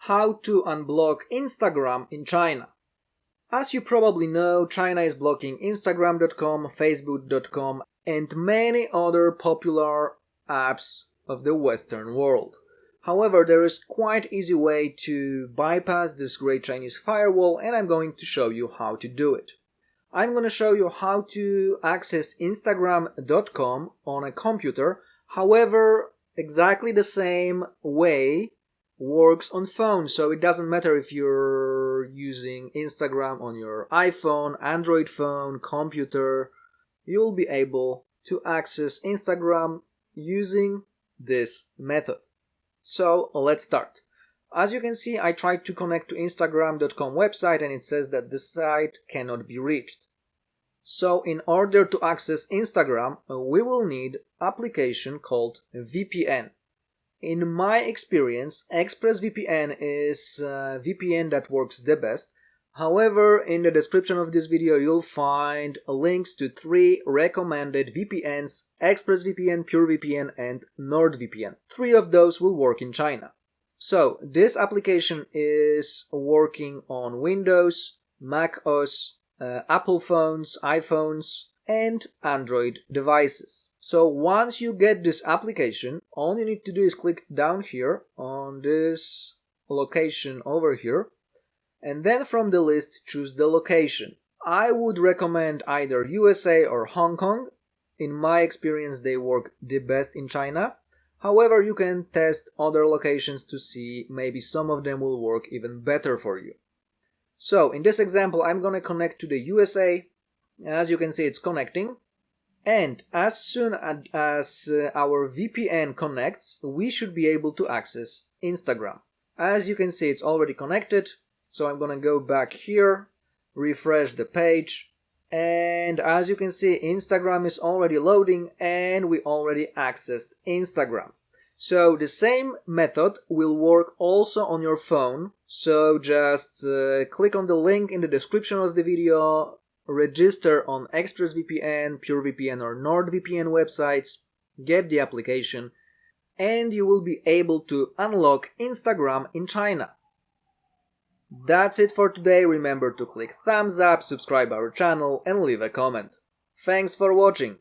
How to unblock Instagram in China. As you probably know, China is blocking Instagram.com, Facebook.com and many other popular apps of the Western world. However, there is quite easy way to bypass this great Chinese firewall, and I'm going to show you how to do it. I'm going to show you how to access Instagram.com on a computer. However, exactly the same way works on phone, so it doesn't matter if you're using Instagram on your iPhone, Android phone, computer. You'll be able to access Instagram using this method. So let's start. As you can see, I tried to connect to Instagram.com website and it says that the site cannot be reached. So in order to access Instagram, we will need application called VPN. In my experience, ExpressVPN is a VPN that works the best. However, in the description of this video you'll find links to 3 recommended VPNs: ExpressVPN, PureVPN and NordVPN. 3 of those will work in China. So this application is working on Windows, Mac OS, Apple phones, iPhones and Android devices. So once you get this application, all you need to do is click down here on this location over here, and then from the list choose the location. I would recommend either USA or Hong Kong. In my experience they work the best in China. However, you can test other locations to see maybe some of them will work even better for you. So in this example I'm gonna connect to the USA. As you can see, it's connecting. And as soon as our VPN connects, we should be able to access Instagram. As you can see, it's already connected. So I'm gonna go back here, refresh the page. And as you can see, Instagram is already loading and we already accessed Instagram. So the same method will work also on your phone. So just click on the link in the description of the video, register on ExpressVPN, PureVPN or NordVPN websites, get the application, and you will be able to unlock Instagram in China. That's it for today. Remember to click thumbs up, subscribe our channel and leave a comment. Thanks for watching.